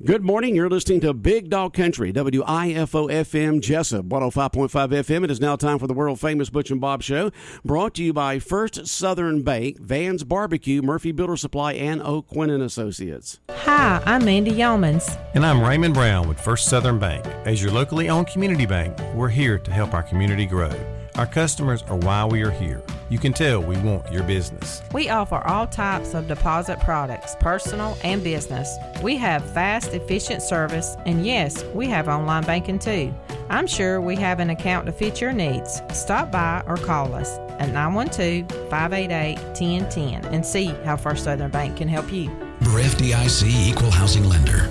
Good morning. You're listening to Big Dog Country, WIFO FM Jesup, 105.5 FM. It is now time for the world-famous Butch and Bob Show, brought to you by First Southern Bank, Van's Barbecue, Murphy Builder Supply, and O'Quinn & Associates. Hi, I'm Mandy Yeomans. And I'm Raymond Brown with First Southern Bank. As your locally owned community bank, we're here to help our community grow. Our customers are why we are here. You can tell we want your business. We offer all types of deposit products, personal and business. We have fast, efficient service, and yes, we have online banking too. I'm sure we have an account to fit your needs. Stop by or call us at 912-588-1010 and see how First Southern Bank can help you. We're FDIC Equal Housing Lender.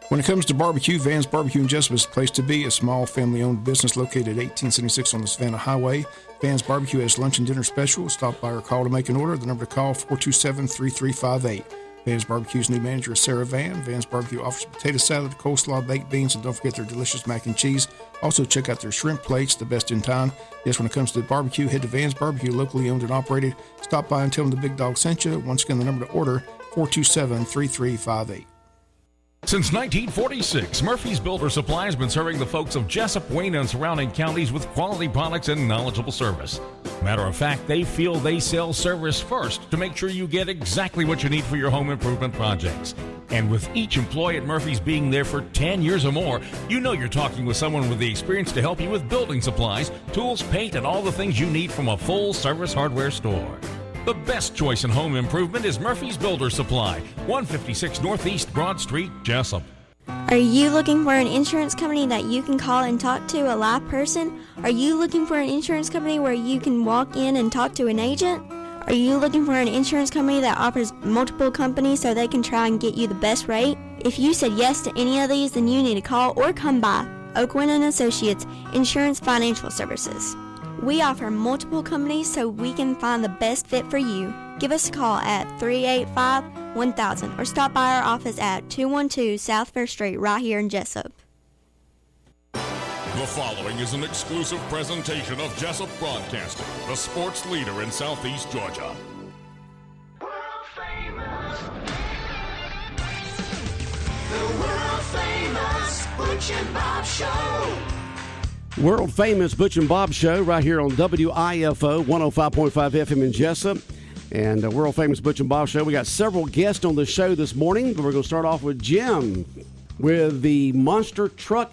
When it comes to barbecue, Van's Barbecue in Jesup is the place to be. A small family-owned business located at 1876 on the Savannah Highway. Van's Barbecue has lunch and dinner special. Stop by or call to make an order. The number to call, 427-3358. Van's Barbecue's new manager is Sarah Van. Van's Barbecue offers potato salad, coleslaw, baked beans, and don't forget their delicious mac and cheese. Also, check out their shrimp plates, the best in town. Yes, when it comes to barbecue, head to Van's Barbecue, locally owned and operated. Stop by and tell them the Big Dog sent you. Once again, the number to order, 427-3358. Since 1946, Murphy's Builder Supply has been serving the folks of Jesup, Wayne, and surrounding counties with quality products and knowledgeable service. Matter of fact, they feel they sell service first to make sure you get exactly what you need for your home improvement projects. And with each employee at Murphy's being there for 10 years or more, you know you're talking with someone with the experience to help you with building supplies, tools, paint, and all the things you need from a full-service hardware store. The best choice in home improvement is Murphy's Builder Supply, 156 Northeast Broad Street, Jesup. Are you looking for an insurance company that you can call and talk to a live person? Are you looking for an insurance company where you can walk in and talk to an agent? Are you looking for an insurance company that offers multiple companies so they can try and get you the best rate? If you said yes to any of these, then you need to call or come by O'Quinn & Associates Insurance Financial Services. We offer multiple companies so we can find the best fit for you. Give us a call at 385-1000 or stop by our office at 212 South First Street right here in Jesup. The following is an exclusive presentation of Jesup Broadcasting, the sports leader in Southeast Georgia. World famous. The world famous Butch and Bob Show. World famous Butch and Bob Show right here on WIFO 105.5 FM in Jesup. And world famous Butch and Bob Show. We got several guests on the show this morning. We're going to start off with Jim with the Monster Truck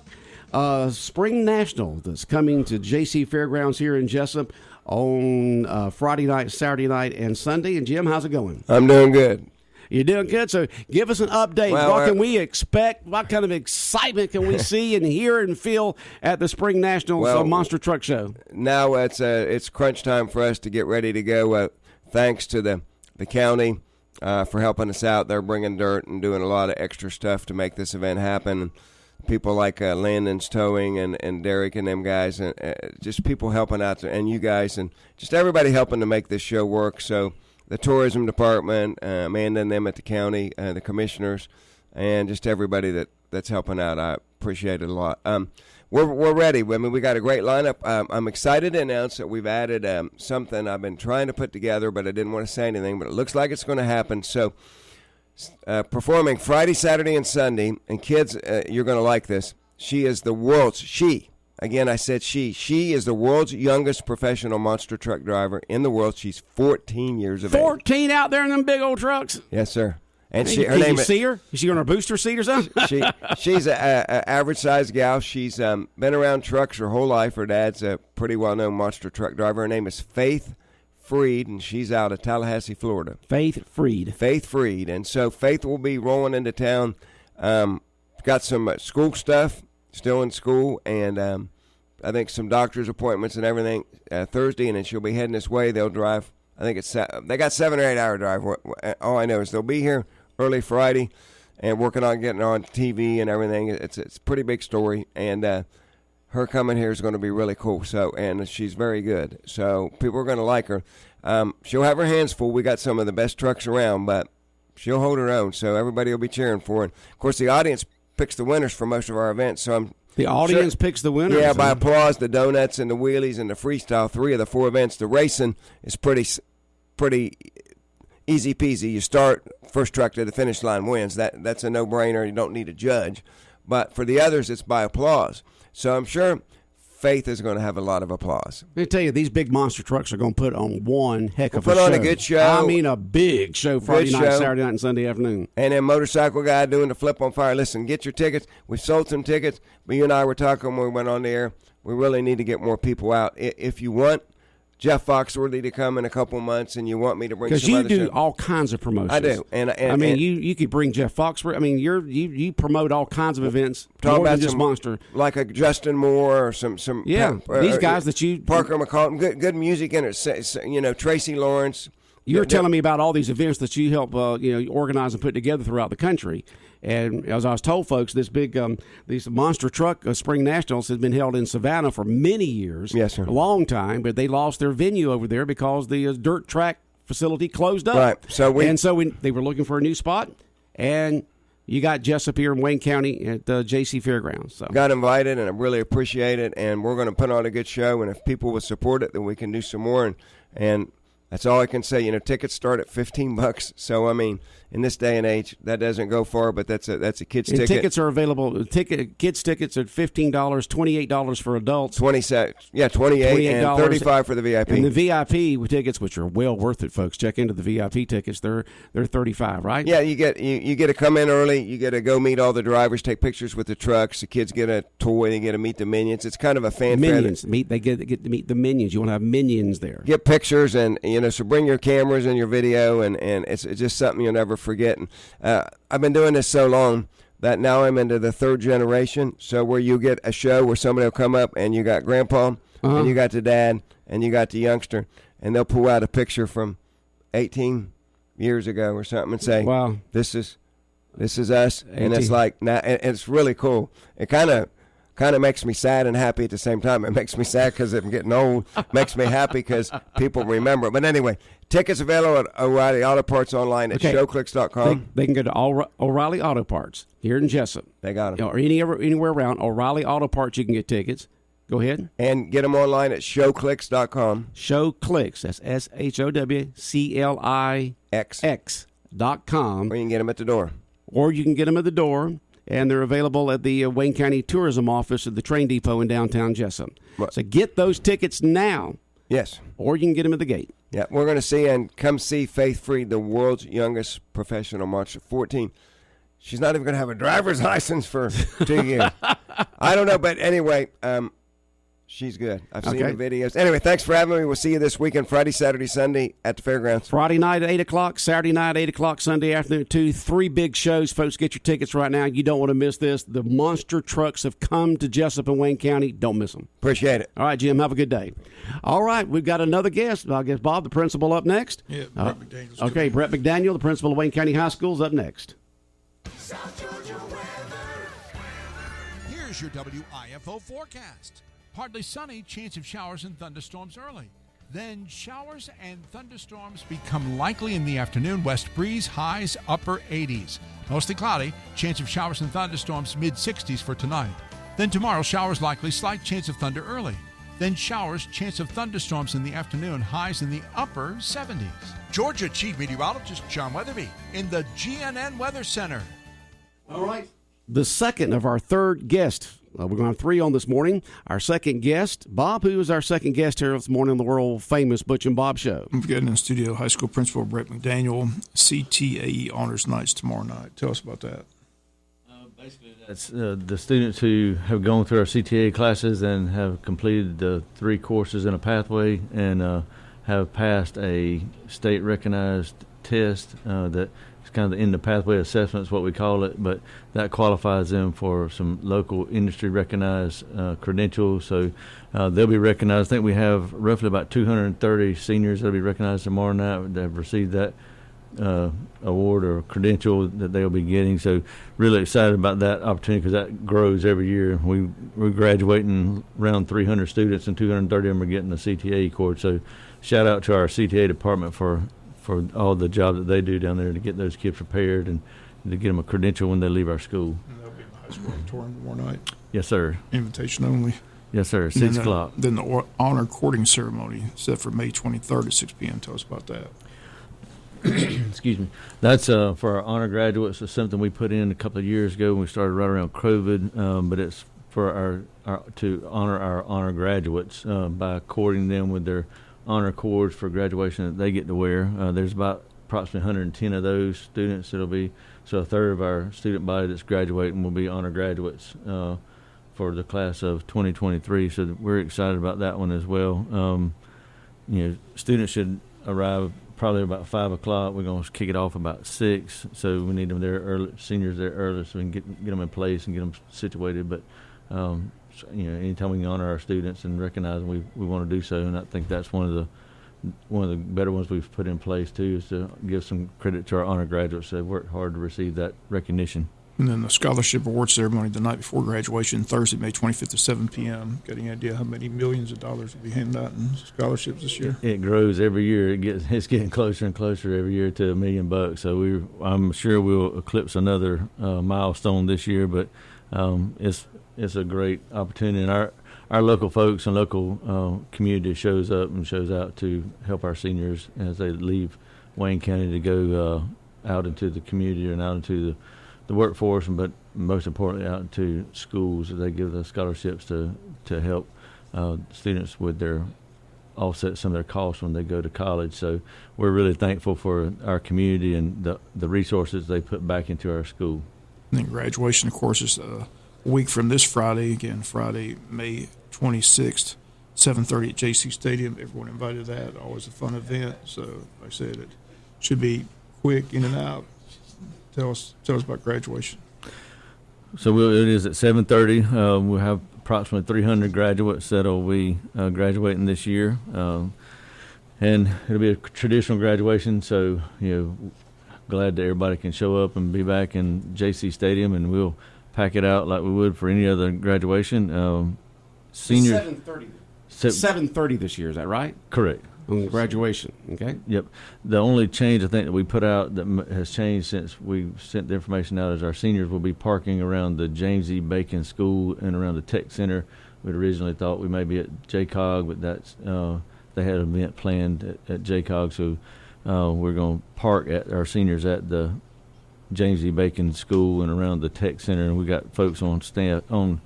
Spring National that's coming to JC Fairgrounds here in Jesup on Friday night, Saturday night, and Sunday. And Jim, how's it going? I'm doing good. You're doing good. So give us an update. Well, what can we expect? What kind of excitement can we see and hear and feel at the Spring Nationals Monster Truck Show? Now it's crunch time for us to get ready to go. Thanks to the county for helping us out. They're bringing dirt and doing a lot of extra stuff to make this event happen. People like Landon's Towing and Derek and them guys, and just people helping out, and you guys, and just everybody helping to make this show work. So the tourism department, Amanda and them at the county, the commissioners, and just everybody that's helping out. I appreciate it a lot. We're ready. I mean, we got a great lineup. I'm excited to announce that we've added something I've been trying to put together, but I didn't want to say anything, but it looks like it's going to happen. So performing Friday, Saturday, and Sunday, and kids, you're going to like this. She is the world's, again, I said she is the world's youngest professional monster truck driver in the world. She's 14 years of age. 14 out there in them big old trucks? Yes, sir. And her name is, see her? Is she on her booster seat or something? She's an average-sized gal. She's been around trucks her whole life. Her dad's a pretty well-known monster truck driver. Her name is Faith Freed, and she's out of Tallahassee, Florida. Faith Freed. And so Faith will be rolling into town. Got some school stuff, still in school, and I think some doctor's appointments and everything Thursday, and then she'll be heading this way. They'll drive. I think they got 7 or 8 hour drive. All I know is they'll be here early Friday and working on getting on TV and everything. It's a pretty big story, and her coming here is going to be really cool. So, and she's very good. So people are going to like her. She'll have her hands full. We got some of the best trucks around, but she'll hold her own. So everybody will be cheering for her. And of course, the audience picks the winners for most of our events. So the audience picks the winners? Yeah, by applause, the donuts and the wheelies and the freestyle, 3 of the 4 events. The racing is pretty easy peasy. You start, first truck to the finish line wins. That's a no-brainer. You don't need a judge. But for the others, it's by applause. So I'm sure Faith is going to have a lot of applause. Let me tell you, these big monster trucks are going to put on one heck of a show. Put on a good show. I mean, a big show Friday night, Saturday night, and Sunday afternoon. And then Motorcycle Guy doing the flip on fire. Listen, get your tickets. We sold some tickets, but you and I were talking when we went on the air. We really need to get more people out. If you want Jeff Foxworthy to come in a couple months, and you want me to bring some other because you do all kinds of promotions. I do, and I mean, you could bring Jeff Foxworthy. I mean, you promote all kinds of events. Talk more about than just monster, like a Justin Moore or some these guys that you Parker McCall, good music in it. Tracy Lawrence. You're telling me about all these events that you help organize and put together throughout the country. And as I was told, folks, this big these monster truck Spring Nationals has been held in Savannah for many years. Yes, sir. A long time, but they lost their venue over there because the dirt track facility closed up. Right. So they were looking for a new spot, and you got Jesup here in Wayne County at the JC Fairgrounds. So got invited, and I really appreciate it. And we're going to put on a good show. And if people will support it, then we can do some more. And that's all I can say. Tickets start at $15. So I mean, in this day and age, that doesn't go far, but that's a kid's ticket. Tickets are available. Kids tickets at $15, $28 for adults. 28 and $35 for the VIP. And the VIP tickets, which are well worth it, folks. Check into the VIP tickets. They're $35, right? Yeah, you get to come in early. You get to go meet all the drivers, take pictures with the trucks. The kids get a toy. They get to meet the Minions. It's kind of a fanfare. Minions. They get to meet the Minions. You want to have Minions there. Get pictures, and so bring your cameras and your video, and it's just something you'll never forget. And I've been doing this so long that now I'm into the third generation. So where you get a show where somebody will come up and you got grandpa, and you got the dad, and you got the youngster, and they'll pull out a picture from 18 years ago or something and say, "Wow, this is us." 18. And it's like now it's really cool. It kind of makes me sad and happy at the same time. It makes me sad because I'm getting old. Makes me happy because people remember. But anyway, tickets available at O'Reilly Auto Parts online at showclicks.com. They can go to O'Reilly Auto Parts here in Jesup. They got them. Or anywhere around O'Reilly Auto Parts, you can get tickets. Go ahead. And get them online at showclicks.com. Showclicks. That's SHOWCLIX.com. Or you can get them at the door. And they're available at the Wayne County Tourism Office at the train depot in downtown Jesup. Right. So get those tickets now. Yes. Or you can get them at the gate. Yeah, we're going to come see Faith Freed, the world's youngest professional marcher, 14. She's not even going to have a driver's license for 2 years. I don't know, but anyway, she's good. I've seen the videos. Anyway, thanks for having me. We'll see you this weekend, Friday, Saturday, Sunday at the fairgrounds. Friday night at 8 o'clock, Saturday night at 8 o'clock, Sunday afternoon at 2. 3 big shows. Folks, get your tickets right now. You don't want to miss this. The monster trucks have come to Jesup and Wayne County. Don't miss them. Appreciate it. All right, Jim, have a good day. All right, we've got another guest. I guess Bob, the principal, up next. Yeah, Brett McDaniel's okay, Brett McDaniel, the principal of Wayne County High School, is up next. Here's your WIFO forecast. Partly sunny, chance of showers and thunderstorms early. Then showers and thunderstorms become likely in the afternoon. West breeze, highs upper 80s. Mostly cloudy, chance of showers and thunderstorms mid-60s for tonight. Then tomorrow, showers likely, slight chance of thunder early. Then showers, chance of thunderstorms in the afternoon, highs in the upper 70s. Georgia Chief Meteorologist John Weatherby in the GNN Weather Center. All right. The second of our third guest. We're going to have 3 on this morning. Our second guest, Bob, who is our second guest here this morning on the world-famous Butch and Bob Show. We've got in the studio high school principal Brett McDaniel, CTAE Honors Nights tomorrow night. Tell us about that. Basically, that's the students who have gone through our CTA classes and have completed the 3 courses in a pathway and have passed a state-recognized test that is kind of the end of pathway assessment is what we call it, but that qualifies them for some local industry-recognized credentials. So they'll be recognized. I think we have roughly about 230 seniors that will be recognized tomorrow night that have received that award or credential that they'll be getting. So really excited about that opportunity because that grows every year. We're graduating around 300 students and 230 of them are getting the CTA cord. So shout out to our CTA department for all the job that they do down there to get those kids prepared and to get them a credential when they leave our school. And they'll be in the high school auditorium tomorrow night. Yes, sir. Invitation only. Yes, sir. 6 o'clock. Then the honor courting ceremony set for May 23rd at 6 p.m. Tell us about that. excuse me. That's for our honor graduates. It's something we put in a couple of years ago when we started right around COVID. But it's for our to honor our honor graduates by according them with their honor cords for graduation that they get to wear. There's about approximately 110 of those students. It'll be so a third of our student body that's graduating will be honor graduates for the class of 2023. So we're excited about that one as well. Students should arrive probably about 5 o'clock. We're going to kick it off about 6, so we need them there early. Seniors there early, so we can get them in place and get them situated. But anytime we can honor our students and recognize them, we want to do so. And I think that's one of the better ones we've put in place too, is to give some credit to our honor graduates. They've worked hard to receive that recognition. And then the scholarship award ceremony the night before graduation, Thursday, May 25th at 7 p.m. Got any idea how many millions of dollars will be handed out in scholarships this year? It grows every year. It's getting closer and closer every year to $1 million. So I'm sure we'll eclipse another milestone this year. But it's a great opportunity, and our local folks and local community shows up and shows out to help our seniors as they leave Wayne County to go out into the community and out into the workforce, but most importantly out into schools. They give the scholarships to help students with their offset some of their costs when they go to college. So we're really thankful for our community and the resources they put back into our school. And then graduation, of course, is a week from this Friday. Again, Friday, May 26th, 7:30 at JC Stadium. Everyone invited to that. Always a fun event. So, like I said, it should be quick, in and out. Tell us about graduation. So it is at 7:30. We'll have approximately 300 graduates that'll be graduating this year, and it'll be a traditional graduation. So glad that everybody can show up and be back in JC Stadium, and we'll pack it out like we would for any other graduation. Seniors 7:30. 7:30 this year. Is that right? Correct. On graduation, okay? Yep. The only change I think that we put out that has changed since we sent the information out is our seniors will be parking around the James E. Bacon School and around the Tech Center. We'd originally thought we may be at JCOG, but that's they had an event planned at JCOG, so we're going to park at our seniors at the James E. Bacon School and around the Tech Center, and we got folks on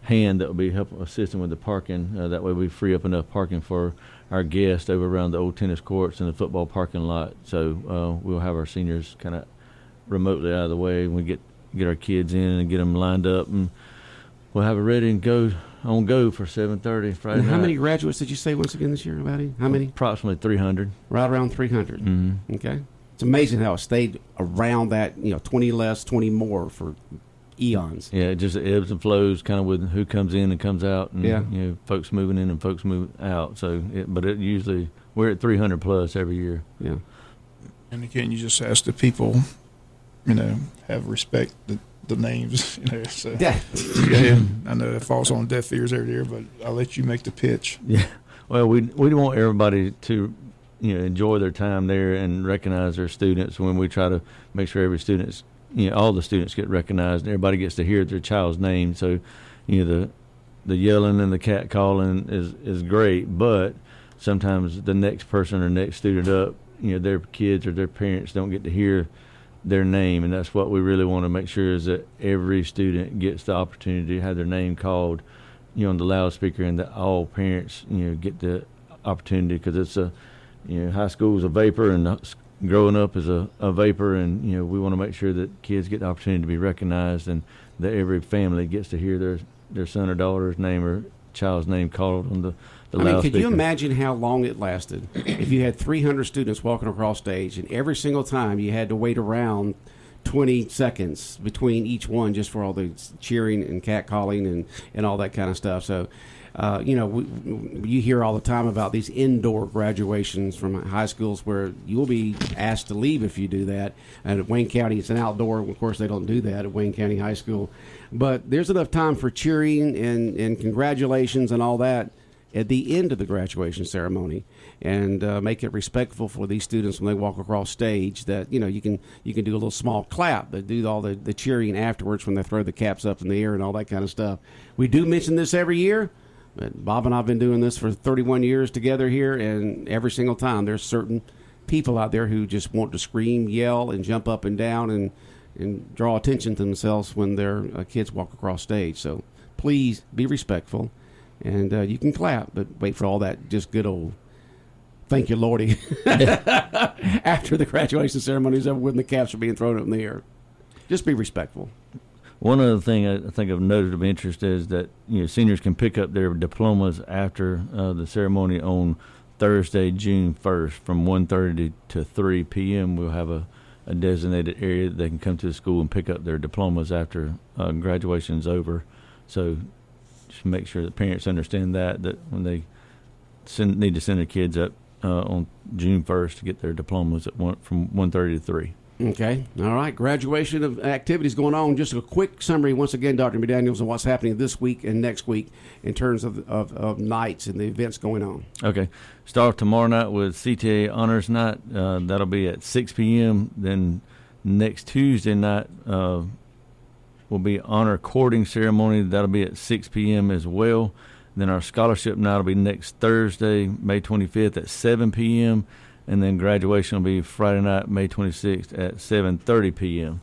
hand that will be assisting with the parking. That way we free up enough parking for our guests over around the old tennis courts and the football parking lot. So we'll have our seniors kind of remotely out of the way, and we get our kids in and get them lined up, and we'll have it ready and go for 7:30 Friday night. How many graduates did you say once again this year, Matty? How many? Approximately 300. Right around 300. Mm-hmm. Okay. It's amazing how it stayed around that, 20 less, 20 more for eons. Yeah, it just ebbs and flows kind of with who comes in and comes out, and folks moving in and folks moving out. So, but it usually we're at 300 plus every year. Yeah. And again, you just ask the people, have respect the names. So yeah. I know it falls on deaf ears every year, but I'll let you make the pitch. Yeah. Well, we want everybody to enjoy their time there and recognize their students. When we try to make sure every student's all the students get recognized, and everybody gets to hear their child's name. So, the yelling and the cat calling is great, but sometimes the next person or next student up, their kids or their parents don't get to hear their name, and that's what we really want to make sure is that every student gets the opportunity to have their name called, on the loudspeaker, and that all parents, get the opportunity, because it's high school is a vapor, and growing up is a vapor, and we want to make sure that kids get the opportunity to be recognized, and that every family gets to hear their son or daughter's name or child's name called on the loudspeaker. Could you imagine how long it lasted if you had 300 students walking across stage, and every single time you had to wait around 20 seconds between each one just for all the cheering and catcalling and all that kind of stuff. So, you hear all the time about these indoor graduations from high schools where you'll be asked to leave if you do that. And at Wayne County, it's an outdoor. Of course, they don't do that at Wayne County High School. But there's enough time for cheering and congratulations and all that at the end of the graduation ceremony, and make it respectful for these students when they walk across stage, that you can do a little small clap, but do all the cheering afterwards when they throw the caps up in the air and all that kind of stuff. We do mention this every year, but Bob and I have been doing this for 31 years together here, and every single time there's certain people out there who just want to scream, yell, and jump up and down and draw attention to themselves when their kids walk across stage. So please be respectful, and you can clap, but wait for all that just good old thank you, Lordy, after the graduation ceremony is over with and the caps are being thrown up in the air. Just be respectful. One other thing I think of noted of interest is that seniors can pick up their diplomas after the ceremony on Thursday, June 1st, from 1:30 to 3 p.m. We'll have a designated area that they can come to the school and pick up their diplomas after graduation is over. So just make sure that parents understand that when they need to send their kids up on June 1st to get their diplomas from 1:30 to 3. Okay. All right. Graduation of activities going on. Just a quick summary once again, Dr. McDaniels, on what's happening this week and next week in terms of nights and the events going on. Okay. Start tomorrow night with CTA Honors Night. That'll be at 6 p.m. Then next Tuesday night will be Honor Courting Ceremony. That'll be at 6 p.m. as well. Then our scholarship night will be next Thursday, May 25th at 7 p.m., and then graduation will be Friday night, May 26th at 7:30 p.m.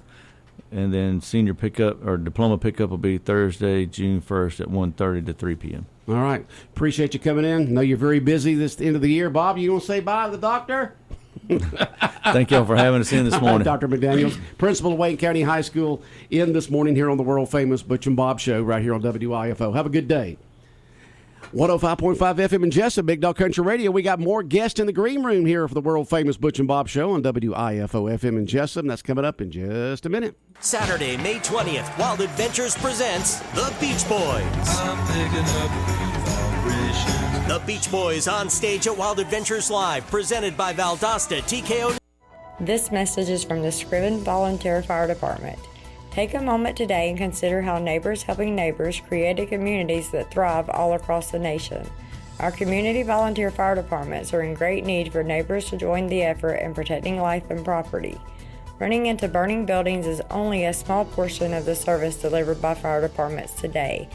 And then senior pickup or diploma pickup will be Thursday, June 1st at 1:30 to 3 p.m. All right. Appreciate you coming in. I know you're very busy this end of the year. Bob, you want to say bye to the doctor? Thank y'all for having us in this morning. Dr. McDaniels, principal of Wayne County High School, in this morning here on the world-famous Butch and Bob Show right here on WIFO. Have a good day. 105.5 FM in Jesup, Big Dog Country Radio. We got more guests in the green room here for the world-famous Butch and Bob Show on WIFO FM in Jesup. That's coming up in just a minute. Saturday, May 20th, Wild Adventures presents The Beach Boys. I'm picking up vibrations. The Beach Boys on stage at Wild Adventures Live, presented by Valdosta TKO. This message is from the Scriven Volunteer Fire Department. Take a moment today and consider how Neighbors Helping Neighbors created communities that thrive all across the nation. Our community volunteer fire departments are in great need for neighbors to join the effort in protecting life and property. Running into burning buildings is only a small portion of the service delivered by fire departments today.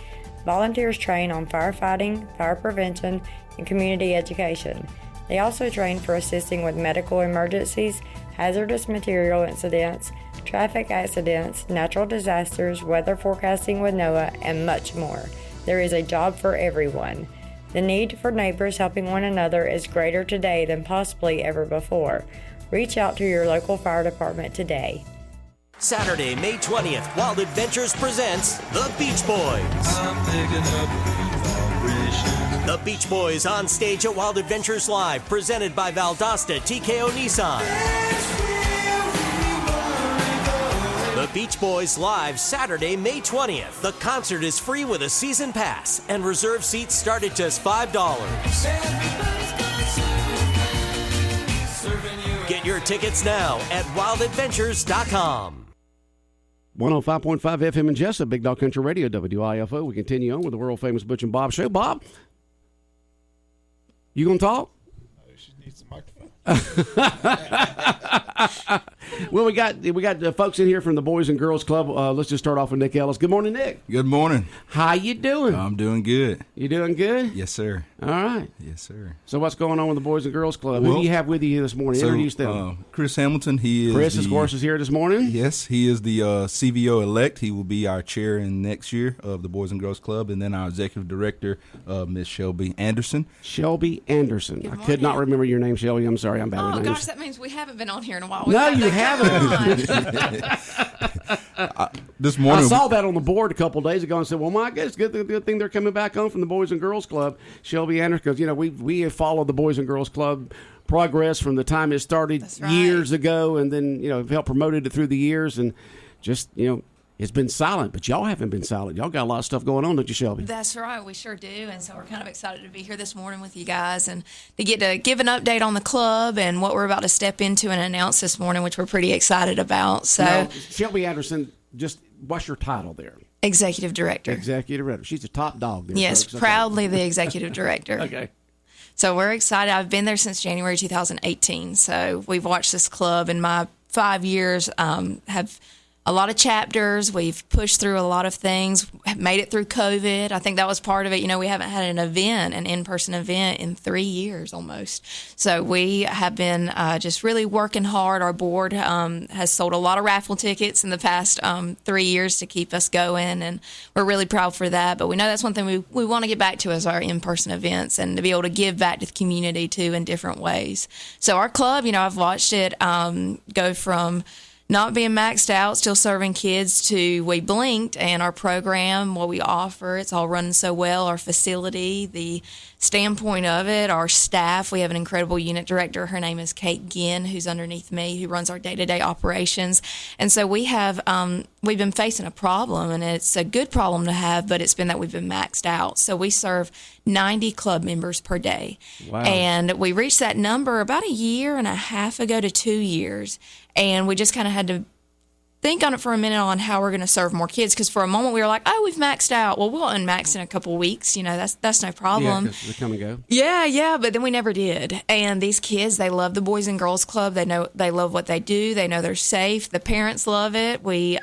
Volunteers train on firefighting, fire prevention, and community education. They also train for assisting with medical emergencies, hazardous material incidents, traffic accidents, natural disasters, weather forecasting with NOAA, and much more. There is a job for everyone. The need for neighbors helping one another is greater today than possibly ever before. Reach out to your local fire department today. Saturday, May 20th, Wild Adventures presents The Beach Boys. I'm picking up vibrations. The Beach Boys on stage at Wild Adventures Live, presented by Valdosta TKO Nissan. The Beach Boys live Saturday, May 20th. The concert is free with a season pass, and reserve seats start at just $5. Get your tickets now at wildadventures.com. 105.5 FM in Jesup, Big Dog Country Radio, WIFO. We continue on with the world-famous Butch and Bob Show. Bob, you going to talk? She needs the microphone. Well, we got folks in here from the Boys and Girls Club. Let's just start off with Nick Ellis. Good morning, Nick. Good morning. How you doing? I'm doing good. You doing good? Yes, sir. All right. Yes, sir. So what's going on with the Boys and Girls Club? Who do you have with you this morning? Introduce them. Chris Hamilton. Chris, of course, is here this morning. Yes, he is the CVO elect. He will be our chair in next year of the Boys and Girls Club, and then our executive director, Miss Shelby Anderson. Shelby Anderson. I could not remember your name, Shelby. I'm sorry. I'm bad with names. Oh, gosh, that means we haven't been on here in a while. No, you haven't. This morning, I saw that on the board a couple of days ago and said, well, my goodness, good thing they're coming back on from the Boys and Girls Club, Shelby Anderson, because, we have followed the Boys and Girls Club progress from the time it started years ago, and then, helped promoted it through the years, and just, it's been silent, but y'all haven't been silent. Y'all got a lot of stuff going on, don't you, Shelby? That's right. We sure do. And so we're kind of excited to be here this morning with you guys and to get to give an update on the club and what we're about to step into and announce this morning, which we're pretty excited about. So, now, Shelby Anderson, just what's your title there? Executive Director. Executive Director. She's a top dog there. Yes, folks. proudly the Executive Director. Okay. So we're excited. I've been there since January 2018. So we've watched this club in my 5 years have a lot of chapters. We've pushed through a lot of things, made it through COVID. I think that was part of it. We haven't had an in-person event in 3 years almost. So we have been just really working hard. Our board has sold a lot of raffle tickets in the past 3 years to keep us going, and we're really proud for that. But we know that's one thing we want to get back to is our in-person events and to be able to give back to the community too in different ways. So our club, I've watched it go from not being maxed out, still serving kids, to we blinked, and our program, what we offer, it's all running so well. Our facility, the standpoint of it, our staff, we have an incredible unit director. Her name is Kate Ginn, who's underneath me, who runs our day-to-day operations. And so we have, we've been facing a problem, and it's a good problem to have, but it's been that we've been maxed out. So we serve 90 club members per day. Wow. And we reached that number about a year and a half ago to 2 years. And we just kind of had to think on it for a minute on how we're going to serve more kids. Because for a moment we were like, oh, we've maxed out. Well, we'll unmax in a couple of weeks. That's no problem. Yeah, 'cause they come and go. Yeah. But then we never did. And these kids, they love the Boys and Girls Club. They love what they do. They know they're safe. The parents love it. We,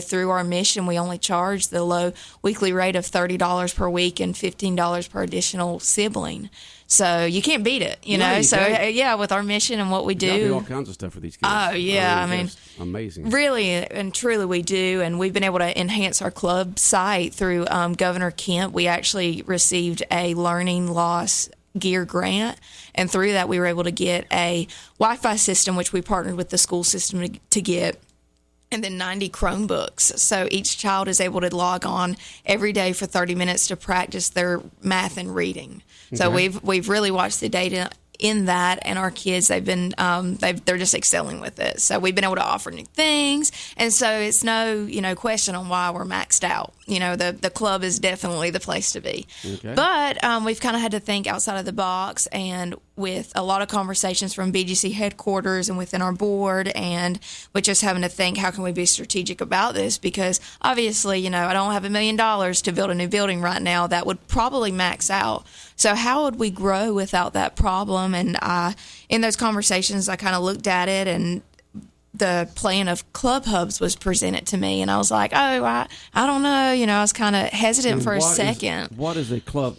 through our mission, we only charge the low weekly rate of $30 per week and $15 per additional sibling. So you can't beat it, No, you So can't. with our mission and what we Y'all do, do all kinds of stuff for these kids. Oh yeah, I mean, it's amazing. Really and truly, we do, and we've been able to enhance our club site through Governor Kemp. We actually received a learning loss gear grant, and through that, we were able to get a Wi-Fi system, which we partnered with the school system to get. And then 90 Chromebooks. So each child is able to log on every day for 30 minutes to practice their math and reading. So we've really watched the data in that, and our kids, they've been they're just excelling with it. So we've been able to offer new things, and so it's no question on why we're maxed out. The club is definitely the place to be. Okay. But we've kind of had to think outside of the box, and with a lot of conversations from BGC headquarters and within our board, and with just having to think, how can we be strategic about this? Because obviously, I don't have $1 million to build a new building right now. That would probably max out. So how would we grow without that problem? And in those conversations, I kind of looked at it, and the plan of club hubs was presented to me, and I was like, I don't know. I was kind of hesitant for a second. What is a club?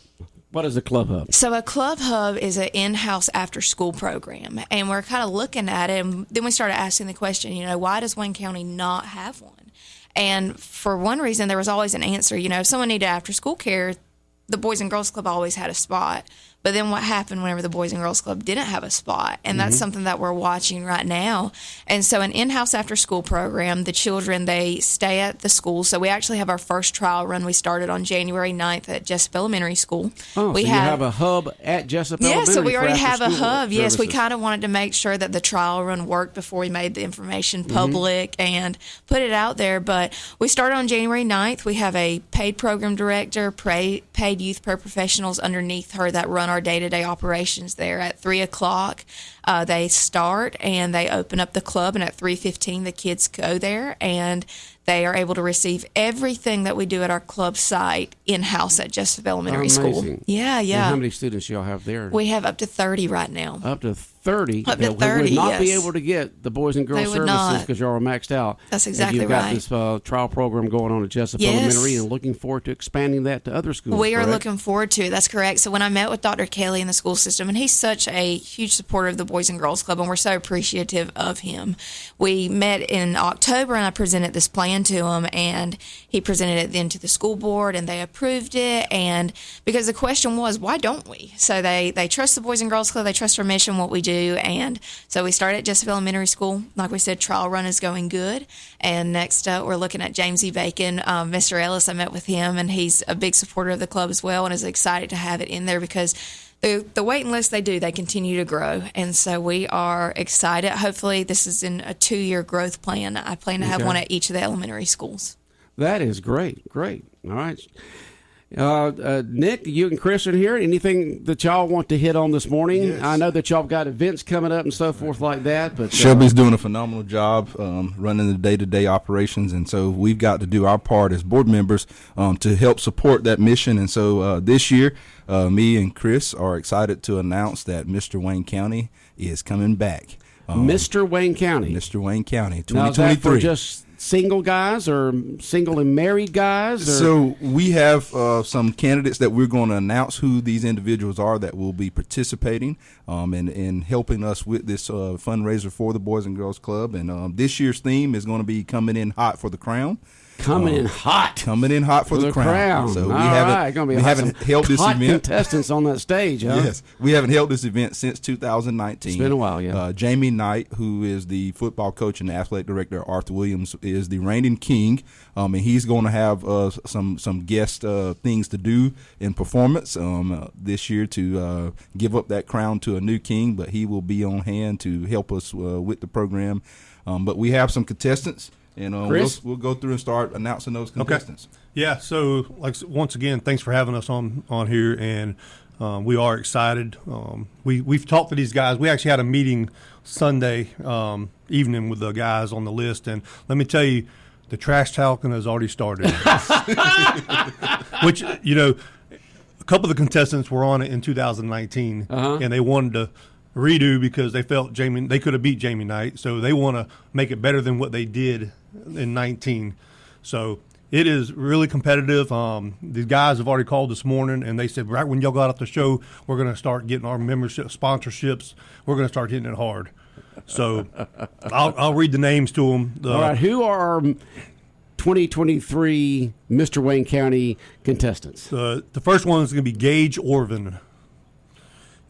What is a club hub? So a club hub is an in-house after-school program, and we're kind of looking at it, and then we started asking the question, why does Wayne County not have one? And for one reason, there was always an answer. If someone needed after-school care, the Boys and Girls Club always had a spot. But then what happened whenever the Boys and Girls Club didn't have a spot? And that's something that we're watching right now. And so an in-house after-school program, the children, they stay at the school. So we actually have our first trial run. We started on January 9th at Jesup Elementary School. Oh, we so you have a hub at Jesup Elementary? Yeah, so we already have a hub. Services. Yes, we kind of wanted to make sure that the trial run worked before we made the information public and put it out there. But we started on January 9th. We have a paid program director, paid youth paraprofessionals underneath her that run our day-to-day operations there. At 3 o'clock, they start and they open up the club, and at 3:15 the kids go there, and they are able to receive everything that we do at our club site in-house at Jesup Elementary School. Yeah. And how many students y'all have there? We have up to 30 right now. Up to 30? Up to that 30, would not be yes. able to get the Boys and Girls They would Services not. because y'all are maxed out. That's And exactly you've got right. this trial program going on at Jesup Yes. Elementary, and looking forward to expanding that to other schools. We are correct? looking forward to it. That's correct. So when I met with Dr. Kelly in the school system, and he's such a huge supporter of the Boys and Girls Club, and we're so appreciative of him. We met in October, and I presented this plan to him, and he presented it then to the school board, and they approved it. And because the question was, why don't we? So they trust the Boys and Girls Club. They trust our mission, what we do. And so we started at Jesup Elementary School. Like we said, trial run is going good. And next we're looking at James E. Bacon. Mr. Ellis, I met with him, and he's a big supporter of the club as well, and is excited to have it in there because the waiting list they continue to grow. And so we are excited. Hopefully this is in a 2-year growth plan. I plan to have one at each of the elementary schools. That is great. All right. Nick, you and Chris are here. Anything that y'all want to hit on this morning? Yes. I know that y'all got events coming up and so forth like that. But Shelby's doing a phenomenal job running the day-to-day operations, and so we've got to do our part as board members to help support that mission. And so this year, me and Chris are excited to announce that Mr. Wayne County is coming back. Mr. Wayne County. Mr. Wayne County, 2023. Now, is that for just single guys or single and married guys? Or? So we have some candidates that we're going to announce who these individuals are that will be participating and helping us with this fundraiser for the Boys and Girls Club. And this year's theme is going to be coming in hot for the crown. Coming in hot for the crown. So we haven't held this event. Contestants on that stage, huh? Yes, we haven't held this event since 2019. It's been a while, yeah. Jamie Knight, who is the football coach and athletic director, Arthur Williams, is the reigning king, and he's going to have some guest things to do in performance this year to give up that crown to a new king. But he will be on hand to help us with the program. But we have some contestants. And we'll go through and start announcing those contestants. Okay. Yeah. So, once again, thanks for having us on here, and we are excited. We've talked to these guys. We actually had a meeting Sunday evening with the guys on the list, and let me tell you, the trash talking has already started. Which a couple of the contestants were on it in 2019, and they wanted to redo because they felt they could have beat Jamie Knight, so they want to make it better than what they did in 19. So it is really competitive. The guys have already called this morning, and they said right when y'all got off the show, we're going to start getting our membership sponsorships. We're going to start hitting it hard. So I'll read the names to them. All right, who are our 2023 Mr. Wayne County contestants? The first one is going to be Gage Orvin.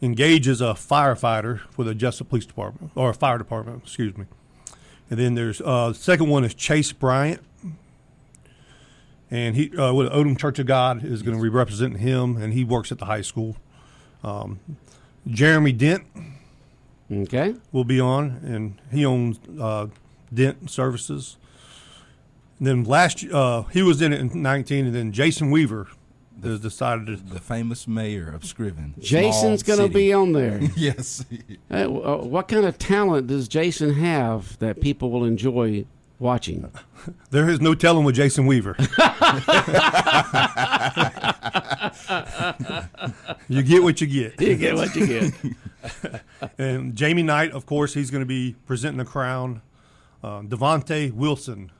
And Gage is a firefighter for the Jesup Police Department, or Fire Department, excuse me. And then there's the second one is Chase Bryant. And he with Odom Church of God is going to be representing him, and he works at the high school. Jeremy Dent will be on, and he owns Dent Services. And then he was in it in 19, and then Jason Weaver has decided to. The famous mayor of Scriven. Jason's going to be on there. Yes. What kind of talent does Jason have that people will enjoy watching? There is no telling with Jason Weaver. You get what you get. You get what you get. And Jamie Knight, of course, he's going to be presenting the crown. Devontae Wilson.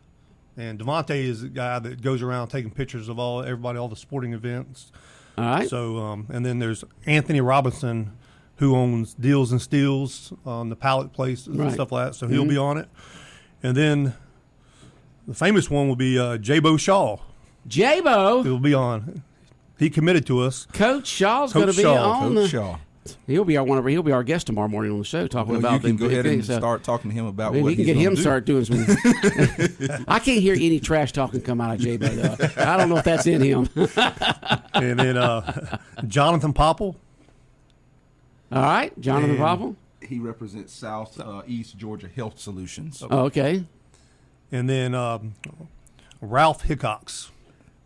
And Devontae is the guy that goes around taking pictures of all the sporting events. All right. So, and then there's Anthony Robinson, who owns Deals and Steals on the pallet place and stuff like that. So he'll be on it. And then the famous one will be J-Bo Shaw. J-Bo? He'll be on. He committed to us. Coach Shaw's going to be on. Coach Shaw. He'll be our guest tomorrow morning on the show talking about. You can go ahead and start talking to him about what he's going to do. We can get him to start doing some. I can't hear any trash talking come out of J-Bo, though. I don't know if that's in him. And then Jonathan Popple. All right, Jonathan Popple. He represents Southeast Georgia Health Solutions. Oh, okay. And then Ralph Hickox.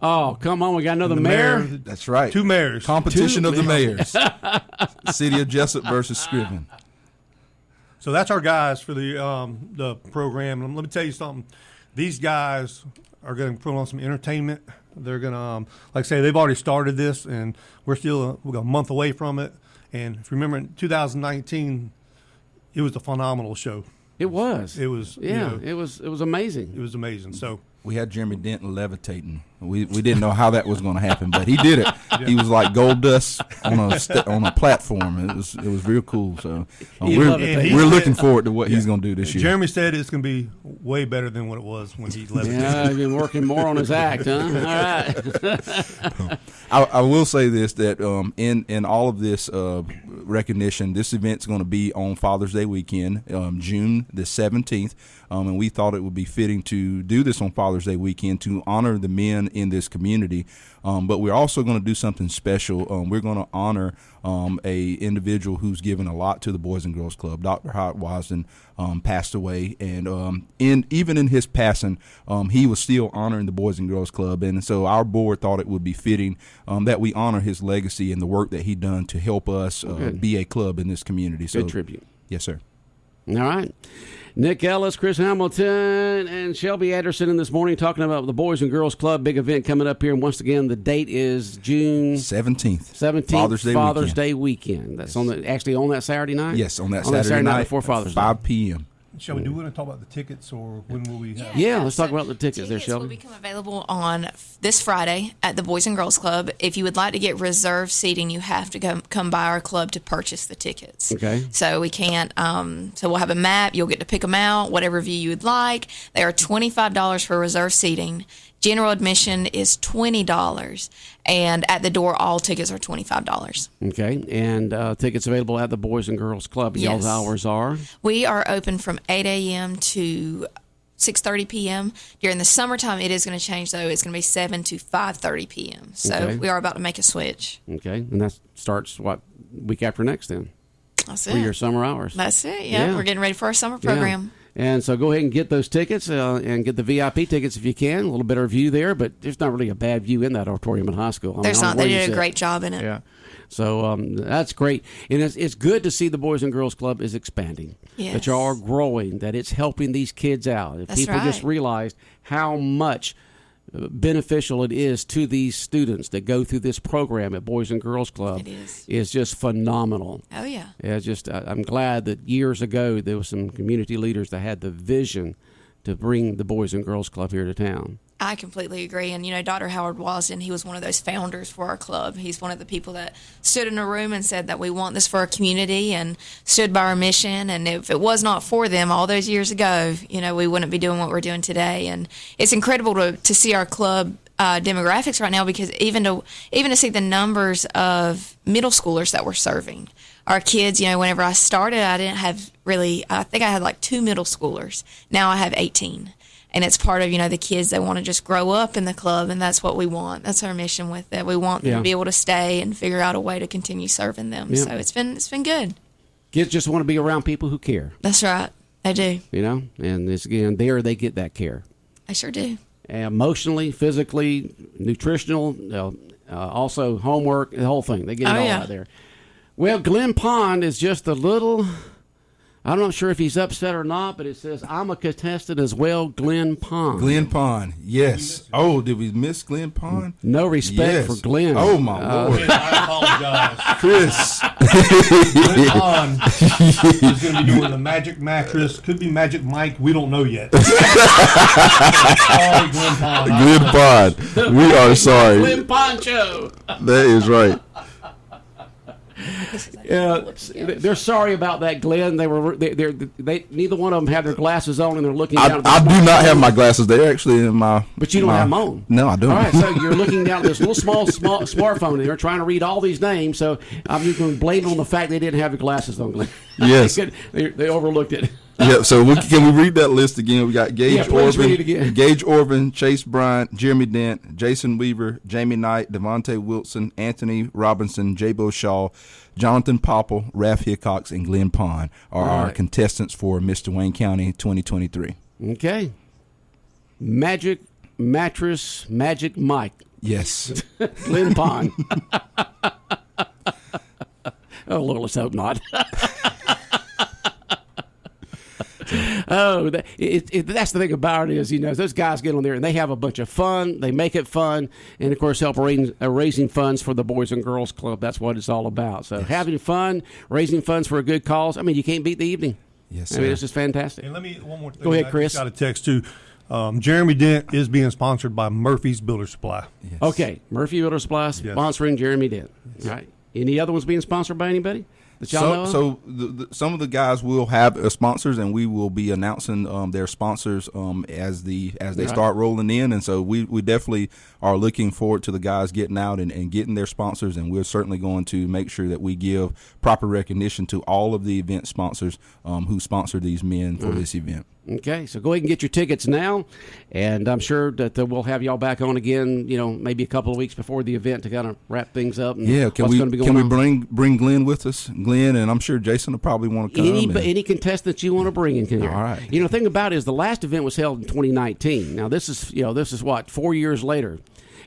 Oh, come on. We got another mayor. That's right. Two mayors. Competition of the mayors. City of Jesup versus Scriven. So that's our guys for the program. And let me tell you something. These guys are going to put on some entertainment. They're going to, like I say, they've already started this, and we're a month away from it. And if you remember, in 2019, it was a phenomenal show. It was. It was. Yeah, it was amazing. It was amazing. So we had Jeremy Denton levitating. We didn't know how that was going to happen, but he did it. Yeah. He was like gold dust on a platform. It was real cool. So we're looking forward to what he's going to do this year. Jeremy said it's going to be way better than what it was when he levitated. Yeah, he's been working more on his act, huh? All right. I will say this, that in all of this recognition, this event's going to be on Father's Day weekend, June the 17th, and we thought it would be fitting to do this on Father's Day weekend to honor the men in this community. But we're also going to do something special. We're going to honor a individual who's given a lot to the Boys and Girls Club. Dr. Howard Wasden passed away, and even in his passing, he was still honoring the Boys and Girls Club. And so our board thought it would be fitting that we honor his legacy and the work that he done to help us be a club in this community. So, good tribute. Yes, sir. All right. Nick Ellis, Chris Hamilton, and Shelby Anderson in this morning talking about the Boys and Girls Club big event coming up here. And once again, the date is June 17th. Father's Day weekend. That's on that Saturday night? Yes, on that Saturday night before Father's Day. 5 p.m. Shelby, do we want to talk about the tickets, or when will we have? Yeah, let's talk about the tickets there, Shelby. Will become available on this Friday at the Boys and Girls Club. If you would like to get reserved seating, you have to come by our club to purchase the tickets. Okay. So we can't. So we'll have a map. You'll get to pick them out, whatever view you would like. They are $25 for reserved seating. General admission is $20, and at the door, all tickets are $25. Okay, and tickets available at the Boys and Girls Club. Yes. Y'all's hours are? We are open from 8 a.m. to 6:30 p.m. During the summertime, it is going to change, though. It's going to be 7 to 5:30 p.m. So Okay. we are about to make a switch. Okay, and that starts, week after next then? That's For it. your summer hours. That's it, yeah. We're getting ready for our summer program. Yeah. And so go ahead and get those tickets and get the VIP tickets if you can. A little better view there, but there's not really a bad view in that auditorium at high school. There's not. They did a great job in it. Yeah. So that's great. And it's good to see the Boys and Girls Club is expanding. Yes. That y'all are growing, that it's helping these kids out. If That's people right. just realized how much beneficial it is to these students that go through this program at Boys and Girls Club is just phenomenal. Oh, yeah. Yeah, I'm glad that years ago there was some community leaders that had the vision to bring the Boys and Girls Club here to town. I completely agree. And, Dr. Howard Wasden, he was one of those founders for our club. He's one of the people that stood in a room and said that we want this for our community and stood by our mission. And if it was not for them all those years ago, we wouldn't be doing what we're doing today. And it's incredible to see our club demographics right now, because even to see the numbers of middle schoolers that we're serving. Our kids, whenever I started, I didn't have really, I think I had like 2 middle schoolers. Now I have 18. And it's part of, the kids that want to just grow up in the club, and that's what we want. That's our mission with it. We want them to be able to stay and figure out a way to continue serving them. Yeah. So it's been good. Kids just want to be around people who care. That's right. They do. And it's, again, there they get that care. I sure do. Emotionally, physically, nutritional, also homework, the whole thing. They get it all out there. Well, Glen Pond is just a little... I'm not sure if he's upset or not, but it says, I'm a contestant as well, Glen Pond. Glen Pond, yes. Oh, did we miss Glen Pond? No respect for Glen. Oh, my Lord. I apologize. Chris. Glen Pond is going to be doing the Magic Mattress. Could be Magic Mike. We don't know yet. Sorry, Glen Pond. Glen Pond. We are sorry. Glen Poncho. That is right. They're sorry about that, Glenn. They neither one of them have their glasses on, and they're looking down. I do not have my glasses. They're actually in my. But you don't have them on. No, I don't. All right, so you're looking down at this little small smartphone, and they're trying to read all these names. So I'm just going to blame on the fact they didn't have the glasses on, Glenn. Yes, they overlooked it. Yeah, so can we read that list again? We got Gage Orvin, Chase Bryant, Jeremy Dent, Jason Weaver, Jamie Knight, Devontae Wilson, Anthony Robinson, Jabo Shaw, Jonathan Popple, Raph Hickox, and Glen Pond are our contestants for Mr. Wayne County 2023. Okay. Magic Mattress, Magic Mike. Yes. Glen Pond. Oh, Lord, let's hope not. Oh, that's the thing about it is, those guys get on there and they have a bunch of fun. They make it fun, and of course, help raising funds for the Boys and Girls Club. That's what it's all about. So having fun, raising funds for a good cause. I mean, you can't beat the evening. Yes, sir. I mean, it's just fantastic. And one more thing. Go ahead, Chris. I just got a text too. Jeremy Dent is being sponsored by Murphy's Builder Supply. Yes. Okay, Murphy Builder Supply sponsoring Jeremy Dent. Yes. All right. Any other ones being sponsored by anybody? So some of the guys will have sponsors, and we will be announcing their sponsors as they start rolling in. And so we definitely are looking forward to the guys getting out and getting their sponsors, and we're certainly going to make sure that we give proper recognition to all of the event sponsors who sponsor these men for this event. Okay, so go ahead and get your tickets now, and I'm sure that we'll have y'all back on again, maybe a couple of weeks before the event to kind of wrap things up. And can we bring Glenn with us? Glenn, and I'm sure Jason will probably want to come. Any contestant you want to bring in here. All right. The thing about it is the last event was held in 2019. Now this is what 4 years later,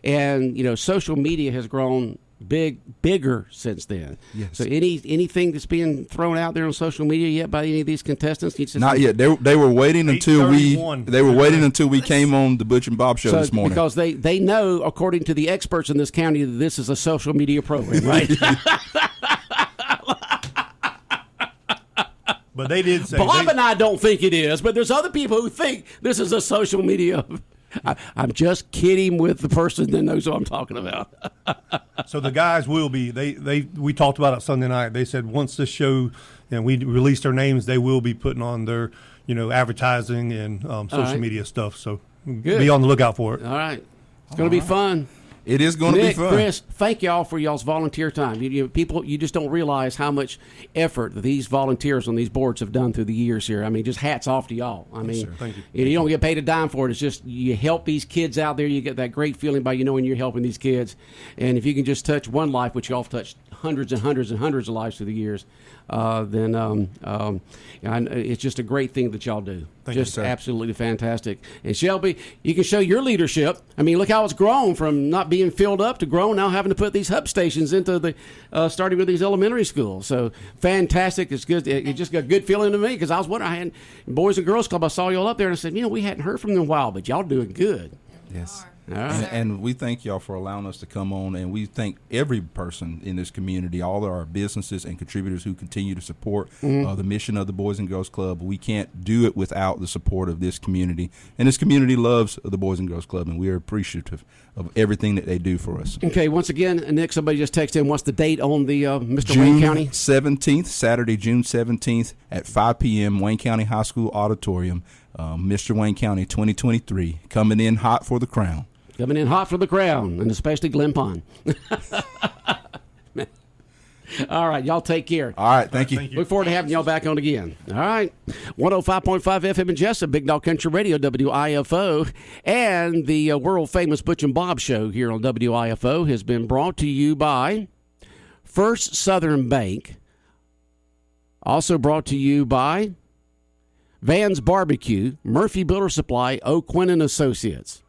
and social media has grown bigger since then. Yes. So anything that's being thrown out there on social media yet by any of these contestants? Not yet. They were waiting until we came on the Butch and Bob show this morning. Because they know, according to the experts in this county, that this is a social media program, right? But they did say Bob and I don't think it is, but there's other people who think this is a social media. I'm just kidding with the person that knows what I'm talking about. So the guys will be. We talked about it Sunday night. They said once this show and we release their names, they will be putting on their advertising and social media stuff. So be on the lookout for it. All right, it's going to be fun. It is going to be fun. Chris, thank y'all for y'all's volunteer time. People, you just don't realize how much effort these volunteers on these boards have done through the years here. I mean, just hats off to y'all. I mean, thank you. You don't get paid a dime for it. It's just you help these kids out there. You get that great feeling by knowing you're helping these kids. And if you can just touch one life, which y'all have touched hundreds and hundreds and hundreds of lives through the years, then it's just a great thing that y'all do. Thank you, just sir. Absolutely fantastic. And Shelby, you can show your leadership. I mean, look how it's grown from not being filled up to grown now having to put these hub stations into the starting with these elementary schools. So fantastic. It's good. It just got a good feeling to me because I was wondering. I had Boys and Girls Club. I saw y'all up there and I said, we hadn't heard from them in a while, but y'all doing good. Yes. All right. And we thank y'all for allowing us to come on, and we thank every person in this community, all of our businesses and contributors who continue to support the mission of the Boys and Girls Club. We can't do it without the support of this community, and this community loves the Boys and Girls Club, and we are appreciative of everything that they do for us. Okay, once again, Nick, somebody just texted in, what's the date on the Mr. Wayne County? June 17th, Saturday, June 17th at 5 p.m., Wayne County High School Auditorium, Mr. Wayne County 2023, coming in hot for the crown. Coming in hot for the crown, and especially Glen Pond. All right, y'all take care. All right, thank you. Look forward to having y'all back on again. All right. 105.5 FM in Jesup, Big Dog Country Radio, WIFO, and the world-famous Butch and Bob show here on WIFO has been brought to you by First Southern Bank, also brought to you by Van's Barbecue, Murphy Builder Supply, O'Quinn & Associates.